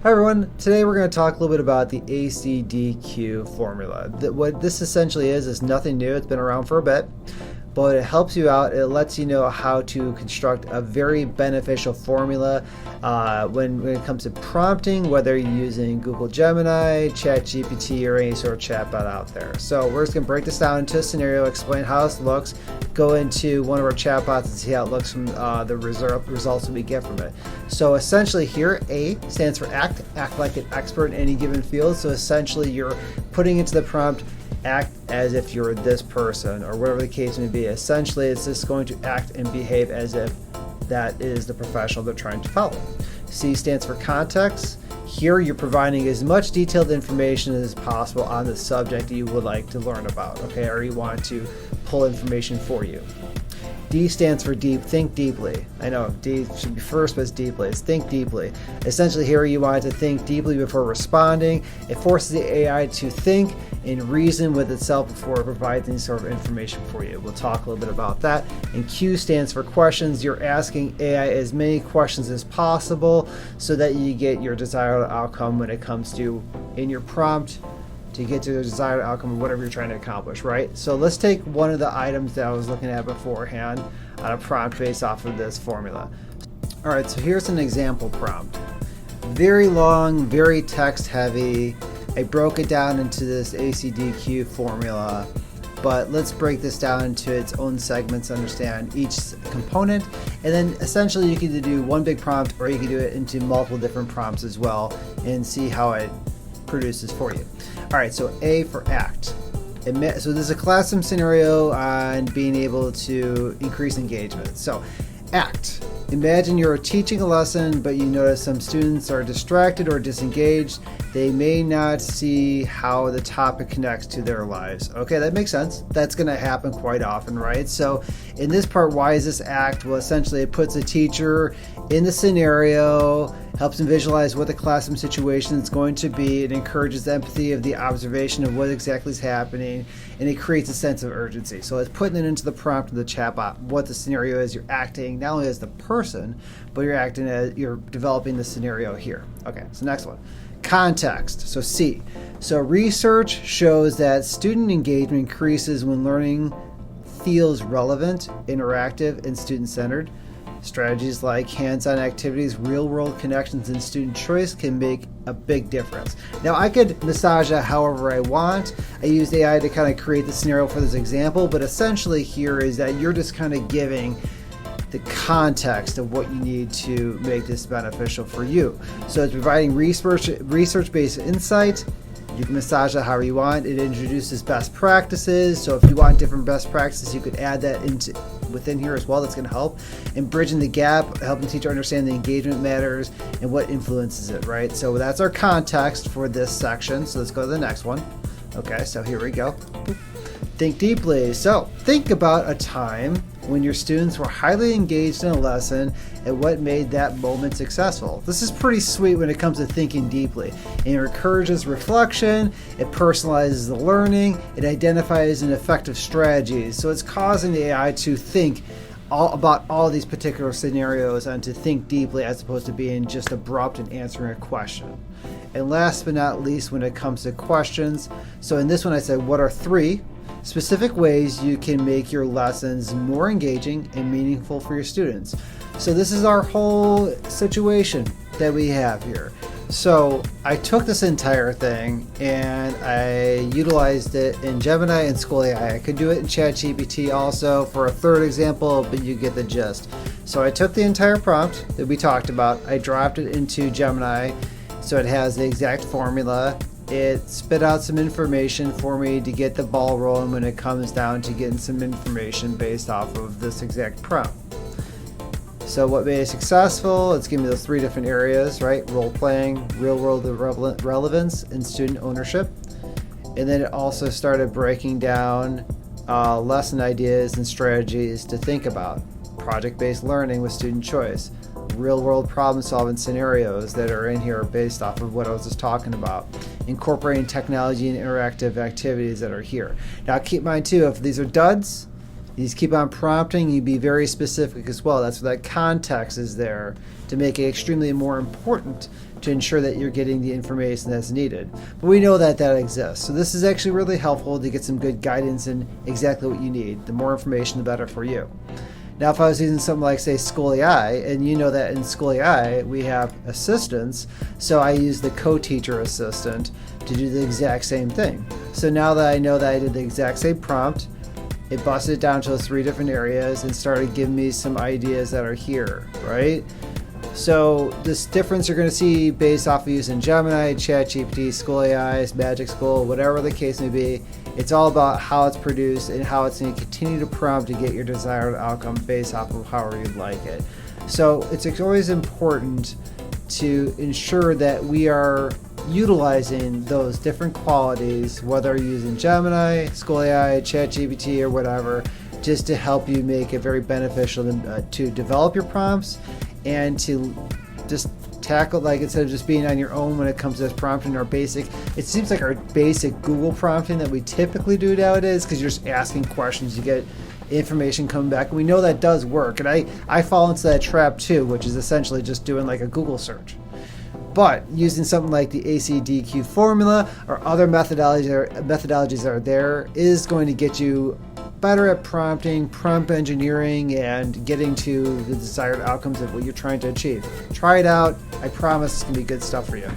Hi everyone, today we're going to talk a little bit about the ACDQ formula. What this essentially is nothing new, it's been around for a bit, but it helps you out. It lets you know how to construct a very beneficial formula when it comes to prompting, whether you're using Google Gemini, ChatGPT, or any sort of chatbot out there. So we're just going to break this down into a scenario, explain how this looks, go into one of our chatbots and see how it looks from the results that we get from it. So essentially here, A stands for act like an expert in any given field. So essentially you're putting into the prompt, act as if you're this person, or whatever the case may be. Essentially, it's just going to act and behave as if that is the professional they're trying to follow. C stands for context. Here, you're providing as much detailed information as possible on the subject you would like to learn about, okay, or you want to pull information for you. D stands for deep, think deeply. I know D should be first, but it's deeply. It's think deeply. Essentially here you want to think deeply before responding. It forces the AI to think and reason with itself before it provides any sort of information for you. We'll talk a little bit about that. And Q stands for questions. You're asking AI as many questions as possible so that you get your desired outcome when it comes to in your prompt to get to the desired outcome of whatever you're trying to accomplish, right? So let's take one of the items that I was looking at beforehand on a prompt based off of this formula. All right, so here's an example prompt. Very long, very text heavy. I broke it down into this ACDQ formula, but let's break this down into its own segments, understand each component, and then essentially you can either do one big prompt or you can do it into multiple different prompts as well and see how it produces for you. All right, so A for act. So there's a classroom scenario on being able to increase engagement. So act. Imagine you're teaching a lesson, but you notice some students are distracted or disengaged. They may not see how the topic connects to their lives. Okay, that makes sense. That's going to happen quite often, right? So in this part, why is this act? Well, essentially it puts a teacher in the scenario, helps them visualize what the classroom situation is going to be. It encourages empathy of the observation of what exactly is happening, and it creates a sense of urgency. So it's putting it into the prompt of the chatbot, what the scenario is. You're acting not only as the person, but you're acting as you're developing the scenario here. Okay, so next one. Context, so C. So research shows that student engagement increases when learning feels relevant, interactive, and student-centered. Strategies like hands-on activities, real-world connections, and student choice can make a big difference. Now, I could massage that however I want. I used AI to kind of create the scenario for this example, but essentially here is that you're just kind of giving the context of what you need to make this beneficial for you. So it's providing research-based insight. You can massage that however you want. It introduces best practices. So if you want different best practices, you could add that within here as well. That's going to help. And bridging the gap, helping the teacher understand the engagement matters and what influences it, right? So that's our context for this section. So let's go to the next one. Okay, so here we go. Think deeply. So think about a time when your students were highly engaged in a lesson and what made that moment successful. This is pretty sweet when it comes to thinking deeply. It encourages reflection, it personalizes the learning, it identifies an effective strategies. So it's causing the AI to think about all these particular scenarios and to think deeply as opposed to being just abrupt and answering a question. And last but not least, when it comes to questions, so in this one I said, what are 3 specific ways you can make your lessons more engaging and meaningful for your students? So this is our whole situation that we have here. So I took this entire thing and I utilized it in Gemini and School AI. I could do it in ChatGPT also for a third example, but you get the gist. So I took the entire prompt that we talked about, I dropped it into Gemini so it has the exact formula. It spit out some information for me to get the ball rolling when it comes down to getting some information based off of this exact prompt. So what made it successful? It's giving me those 3 different areas, right? Role playing, real world relevance, and student ownership. And then it also started breaking down lesson ideas and strategies to think about. Project-based learning with student choice. Real world problem solving scenarios that are in here based off of what I was just talking about. Incorporating technology and interactive activities that are here. Now keep in mind too, if these are duds, you just keep on prompting, you be very specific as well. That's where that context is there to make it extremely more important to ensure that you're getting the information that's needed. But we know that that exists. So this is actually really helpful to get some good guidance in exactly what you need. The more information, the better for you. Now, if I was using something like, say, School AI, and you know that in School AI we have assistants, so I use the co-teacher assistant to do the exact same thing. So now that I know that I did the exact same prompt, it busted it down to those 3 different areas and started giving me some ideas that are here, right? So this difference you're going to see based off of using Gemini, ChatGPT, School AI, Magic School, whatever the case may be. It's all about how it's produced and how it's going to continue to prompt to get your desired outcome based off of however you'd like it. So it's always important to ensure that we are utilizing those different qualities, whether you're using Gemini, School AI, ChatGPT, or whatever, just to help you make it very beneficial to develop your prompts and to just tackle, like, instead of just being on your own when it comes to this prompting or basic, it seems like our basic Google prompting that we typically do nowadays, because you're just asking questions, you get information coming back, and we know that does work, and I fall into that trap too, which is essentially just doing like a Google search. But using something like the ACDQ formula or other methodologies that are there is going to get you better at prompting, prompt engineering, and getting to the desired outcomes of what you're trying to achieve. Try it out. I promise it's going to be good stuff for you.